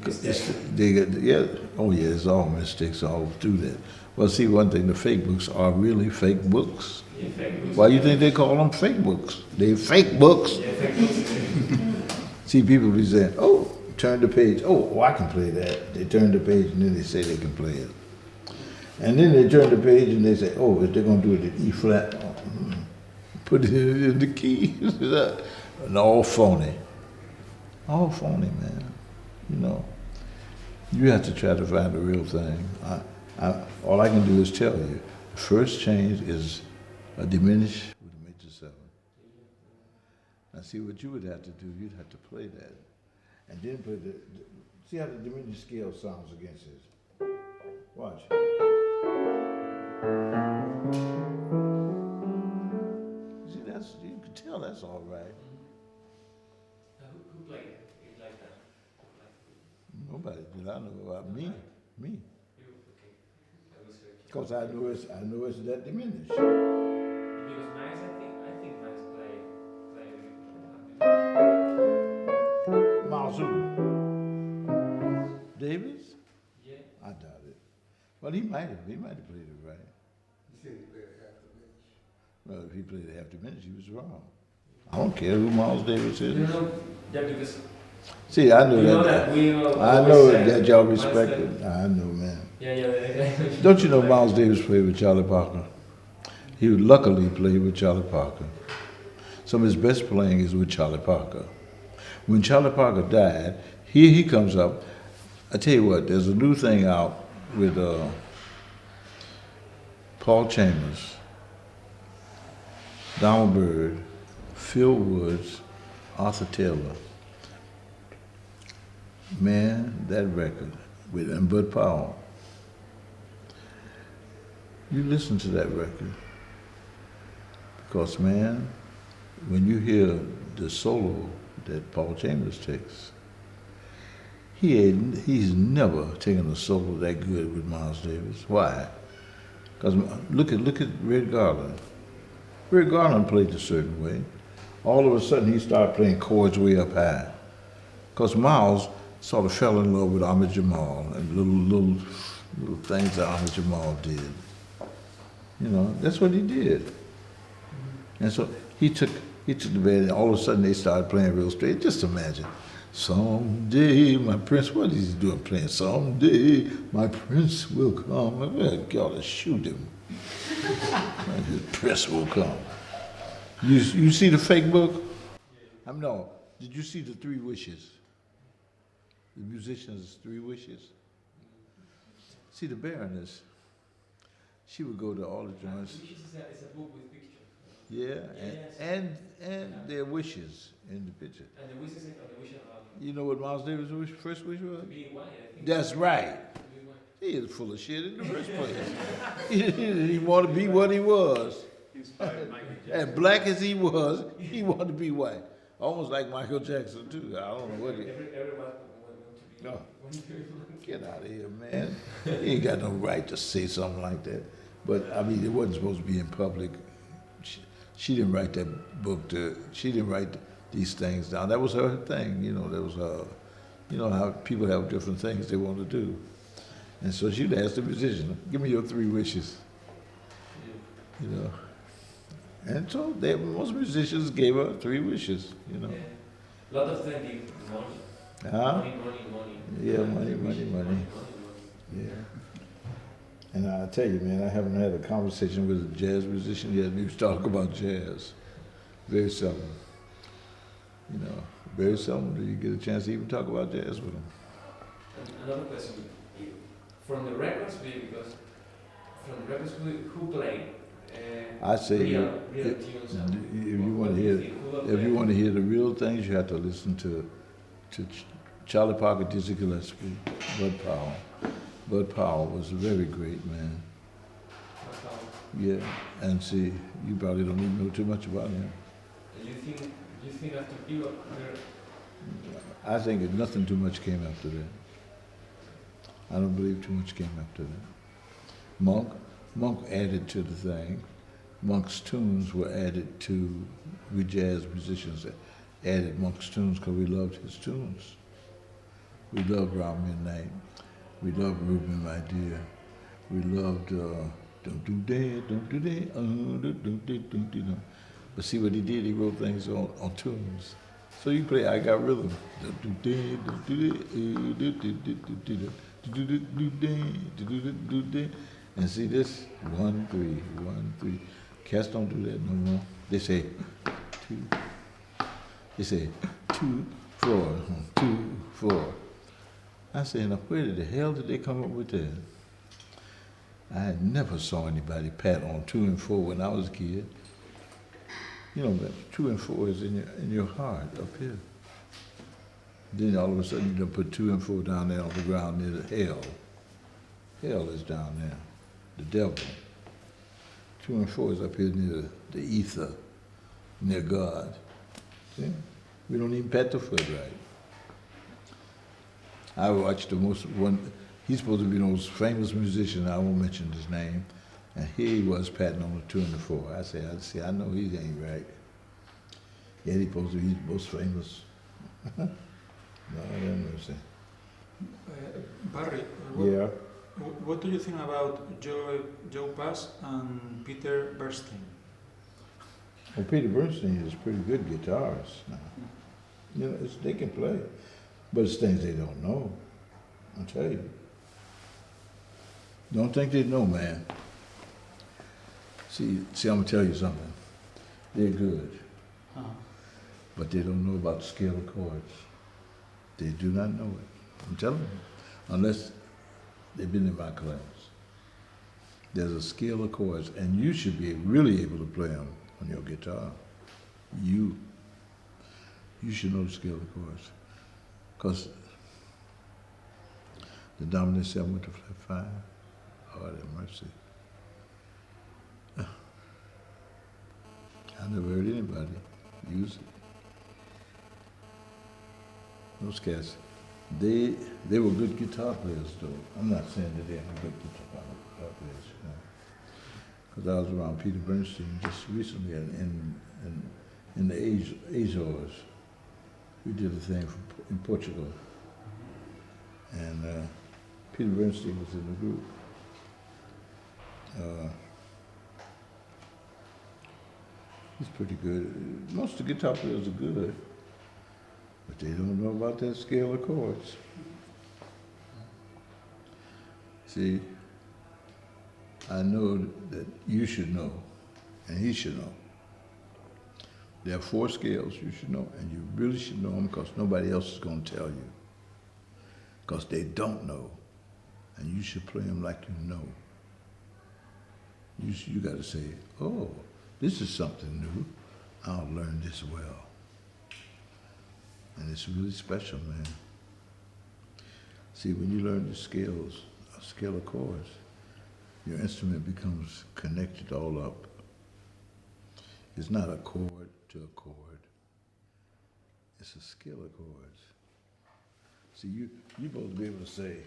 [SPEAKER 1] It's,
[SPEAKER 4] mistakes.
[SPEAKER 1] oh yeah, it's all mistakes all through that. Well, see, one thing, the fake books are really fake books.
[SPEAKER 4] Yeah, fake books.
[SPEAKER 1] Why do you think they call them fake books? They're fake books.
[SPEAKER 4] Yeah, fake books.
[SPEAKER 1] See, people be saying, oh, turn the page. Oh, I can play that. They turn the page and then they say they can play it. And then they turn the page and they say, oh, if they're going to do it in E flat, put it in the key. And all phony. All phony, man. You know, you have to try to find the real thing. All I can do is tell you, the first change is a diminished with a major 7. Now see what you would have to do, you'd have to play that. And then play see how the diminished scale sounds against this. Watch. See, you can tell that's all right.
[SPEAKER 4] Who played it like that?
[SPEAKER 1] Nobody did I know about me. Me.
[SPEAKER 4] You, okay. I was
[SPEAKER 1] Because I know it's that diminished.
[SPEAKER 4] because Miles, I think Miles play
[SPEAKER 1] Miles who? Davis?
[SPEAKER 4] yeah.
[SPEAKER 1] I doubt it. Well, he might have played it right.
[SPEAKER 5] He said he played half diminished.
[SPEAKER 1] Well, if he played it half diminished, he was wrong. I don't care who Miles Davis
[SPEAKER 4] You
[SPEAKER 1] is.
[SPEAKER 4] know, yeah, because
[SPEAKER 1] See, I know
[SPEAKER 4] you know
[SPEAKER 1] that.
[SPEAKER 4] that we all
[SPEAKER 1] I
[SPEAKER 4] always
[SPEAKER 1] know
[SPEAKER 4] say
[SPEAKER 1] that y'all
[SPEAKER 4] Miles
[SPEAKER 1] respect
[SPEAKER 4] play-
[SPEAKER 1] it. I know, man.
[SPEAKER 4] Yeah.
[SPEAKER 1] Don't you know Miles Davis played with Charlie Parker? He luckily played with Charlie Parker. Some of his best playing is with Charlie Parker. When Charlie Parker died, here he comes up. I tell you what, there's a new thing out with Paul Chambers, Donald Byrd, Phil Woods, Arthur Taylor. Man, that record and Bud Powell. You listen to that record because, man, when you hear the solo that Paul Chambers takes, he's never taken a solo that good with Miles Davis. Why? Because look at Red Garland. Red Garland played a certain way. All of a sudden, he started playing chords way up high. Because Miles sort of fell in love with Ahmed Jamal and little things that Ahmed Jamal did. You know, that's what he did. And so he took the band, and all of a sudden they started playing real straight. Just imagine. Someday my prince, what is he doing playing? Someday my prince will come. Well, God, to shoot him. His prince will come. You see the fake book? No. Did you see the 3 wishes? The musician's 3 wishes? See, the Baroness, she would go to all the joints.
[SPEAKER 4] It's a book with pictures.
[SPEAKER 1] Yeah, and their wishes in the picture.
[SPEAKER 4] And the wishes are the wish of
[SPEAKER 1] You know what Miles Davis' first wish was?
[SPEAKER 4] to be white, I think.
[SPEAKER 1] That's right.
[SPEAKER 4] To be white.
[SPEAKER 1] He is full of shit in the first place. He didn't want to be what he was.
[SPEAKER 3] Inspired Michael Jackson.
[SPEAKER 1] As black as he was, he wanted to be white. Almost like Michael Jackson, too. I don't know what he...
[SPEAKER 4] Everyone want to be.
[SPEAKER 1] No.
[SPEAKER 4] Want to be.
[SPEAKER 1] Get out of here, man. He ain't got no right to say something like that. But, I mean, it wasn't supposed to be in public. She didn't write that book. She didn't write these things down. That was her thing, you know. That was her. You know how people have different things they want to do. And so she'd ask the musician, give me your 3 wishes. You know. And so most musicians gave her 3 wishes, you know.
[SPEAKER 4] Yeah. A lot of them give money.
[SPEAKER 1] Huh?
[SPEAKER 4] Money.
[SPEAKER 1] Yeah, money. Yeah. And I tell you, man, I haven't had a conversation with a jazz musician yet. We talk about jazz. Very seldom. You know, very seldom do you get a chance to even talk about jazz with them.
[SPEAKER 4] And another question, from the records, because from the records, who played?
[SPEAKER 1] I say,
[SPEAKER 4] real
[SPEAKER 1] if
[SPEAKER 4] tunes.
[SPEAKER 1] you want to hear, if you want to hear the real things, you have to listen to Charlie Parker, Dizzy Gillespie, Bud Powell. Bud Powell was a very great man. Yeah, and see, you probably don't even know too much about him.
[SPEAKER 4] You think after you
[SPEAKER 1] I think that nothing too much came after that. I don't believe too much came after that. Monk added to the thing, Monk's tunes were added to, we jazz musicians added Monk's tunes because we loved his tunes. We loved Round Midnight. We loved Reuben, My Dear. We loved Don't Do That, Don't Do That, don't do that. But see what he did, he wrote things on tunes. So you play I Got Rhythm. Don't do that, don't do that. And see this, 1, 3, 1, 3. Cats don't do that no more. They say 2. They say 2, 4, 2, 4. I said, now where the hell did they come up with that? I had never saw anybody pat on 2 and 4 when I was a kid. You know, 2 and 4 is in your heart up here. Then all of a sudden you put 2 and 4 down there on the ground near the hell. Hell is down there, the devil. 2 and 4 is up here near the ether, near God. See? We don't even pat the foot right. I watched he's supposed to be the most famous musician, I won't mention his name, and here he was patting on the 2 and the 4. I said, I know he ain't right. Yeah, he's supposed to be the most famous. No, I don't know what to say.
[SPEAKER 6] Barry,
[SPEAKER 1] Yeah.
[SPEAKER 6] what do you think about Joe Pass and Peter Bernstein?
[SPEAKER 1] Well, Peter Bernstein is pretty good guitarist now. You know, they can play, but it's things they don't know. I'll tell you. Don't think they know, man. See, I'm gonna tell you something. They're good, but they don't know about the scale of chords. They do not know it. I'm telling you, unless they've been in my class. There's a scale of chords, and you should be really able to play them on your guitar. You should know the scale of chords. Because the dominant 7 with the flat 5, Lord have mercy. I never heard anybody use it. Those cats, they were good guitar players though. I'm not saying that they were good guitar players, you know. Because I was around Peter Bernstein just recently in the Azores. We did a thing in Portugal. And Peter Bernstein was in the group. He's pretty good. Most of the guitar players are good, but they don't know about that scale of chords. See, I know that you should know, and he should know. There are 4 scales you should know, and you really should know them because nobody else is going to tell you. Because they don't know, and you should play them like you know. You got to say, oh, this is something new. I'll learn this well. And it's really special, man. See, when you learn the scales, a scale of chords, your instrument becomes connected all up. It's not a chord to a chord. It's a scale of chords. See, you're supposed to be able to say,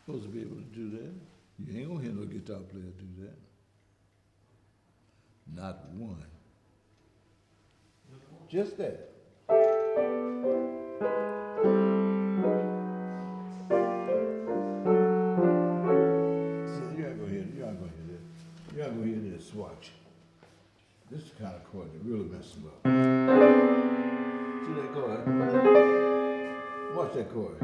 [SPEAKER 1] supposed to be able to do that. You ain't gonna hear no guitar player do that. Not one. Just that. See, you ain't gonna hear that. You ain't gonna hear this. Watch. This is the kind of chord that really messes them up. See that chord? Watch that chord.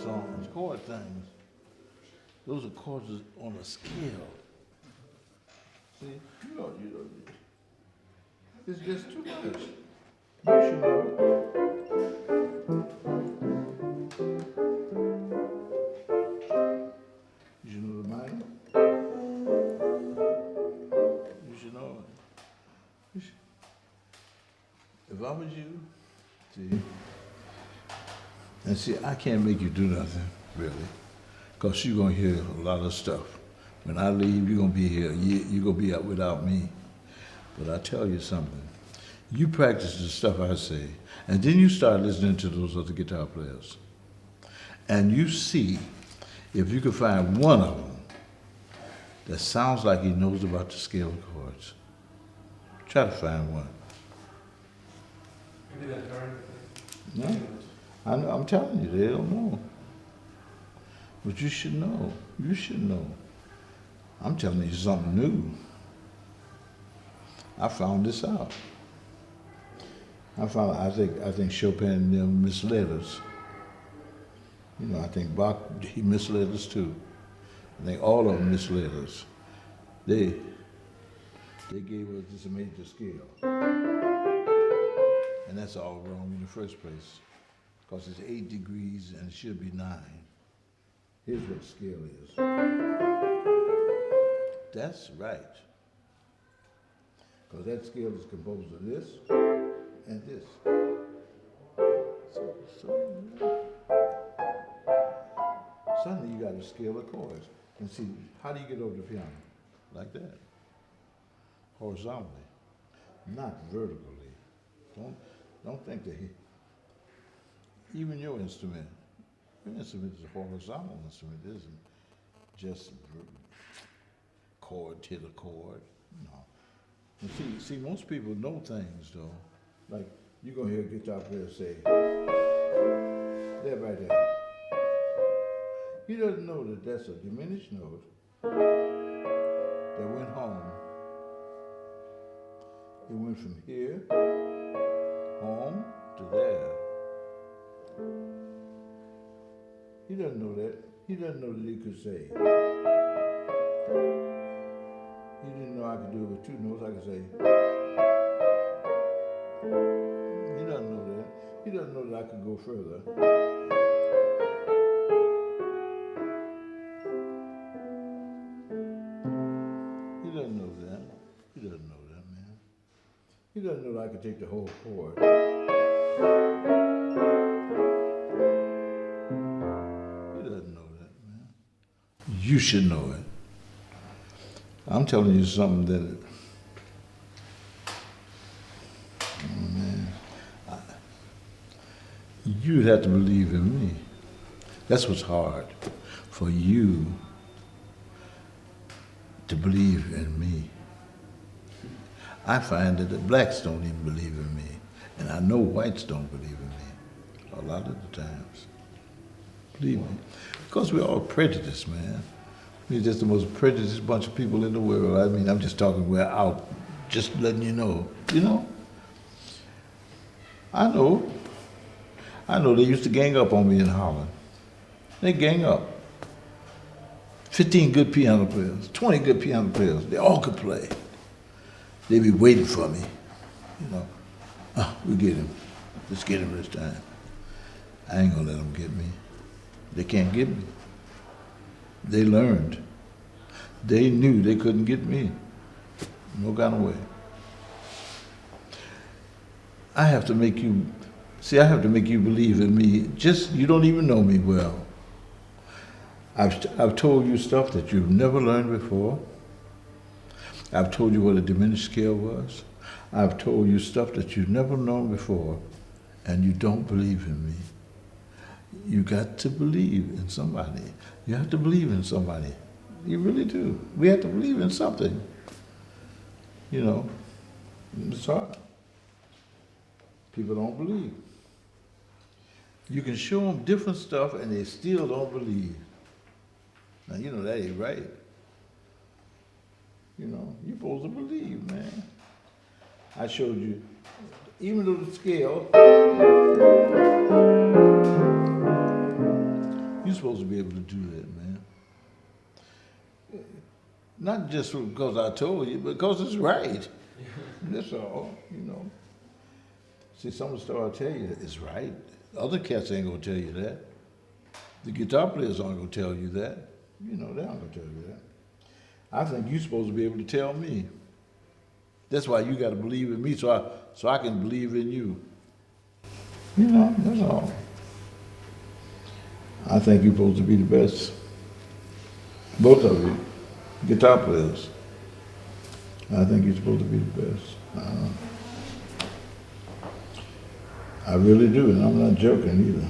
[SPEAKER 1] Songs, chord things. Those are chords on a scale. See, you know, it's just too much. You should know it. You should know the mind. You should know it. If I was you, see. And see, I can't make you do nothing, really, because you're going to hear a lot of stuff. When I leave, you're going to be here. You're going to be out without me. But I tell you something. You practice the stuff I say, and then you start listening to those other guitar players. And you see if you can find one of them that sounds like he knows about the scale chords. Try to find one.
[SPEAKER 4] Maybe that current.
[SPEAKER 1] No, I'm telling you, they don't know. But you should know. You should know. I'm telling you something new. I found this out. I think Chopin and them misled us. You know, I think Bach, he misled us too. I think all of them misled us. They gave us this major scale. And that's all wrong in the first place. Because it's 8 degrees and it should be 9. Here's what the scale is. That's right. Because that scale is composed of this and this. Suddenly you got a scale of chords. And see, how do you get over the piano? Like that. Horizontally, not vertically. Don't think that even your instrument is a horizontal instrument. It isn't just chord to the chord. No. And see, most people know things though. Like you're gonna hear a guitar player say, that right there. He doesn't know that that's a diminished note that went home. It went from here, home, to there. He doesn't know that. He doesn't know that he could say. He didn't know I could do it with 2 notes. I could say. He doesn't know that. He doesn't know that I could go further. He doesn't know that. He doesn't know that, man. He doesn't know that I could take the whole chord. He doesn't know that, man. You should know it. I'm telling you something that, you have to believe in me. That's what's hard, for you to believe in me. I find that the blacks don't even believe in me, and I know whites don't believe in me a lot of the times. Believe me, because we're all prejudiced, man. We're just the most prejudiced bunch of people in the world. I mean, I'm just talking, we're out, just letting you know. You know? I know they used to gang up on me in Holland. They gang up. 15 good piano players, 20 good piano players, they all could play. They be waiting for me, you know. We get him. Let's get him this time. I ain't gonna let them get me. They can't get me. They learned. They knew they couldn't get me. No kind of way. I have to make you believe in me. Just, you don't even know me well. I've told you stuff that you've never learned before. I've told you what a diminished scale was. I've told you stuff that you've never known before, and you don't believe in me. You got to believe in somebody. You have to believe in somebody. You really do. We have to believe in something. You know, it's hard. People don't believe. You can show them different stuff and they still don't believe. Now, you know, that ain't right. You know, you're supposed to believe, man. I showed you, even though the scale, you're supposed to be able to do that, man. Not just because I told you, but because it's right. That's all, you know. See, some of the stuff I'll tell you is right. Other cats ain't gonna tell you that. The guitar players aren't gonna tell you that. You know, they aren't gonna tell you that. I think you're supposed to be able to tell me. That's why you gotta believe in me so I can believe in you. You know, that's all. I think you're supposed to be the best. Both of you, guitar players. I think he's supposed to be the best. I really do, and I'm not joking either.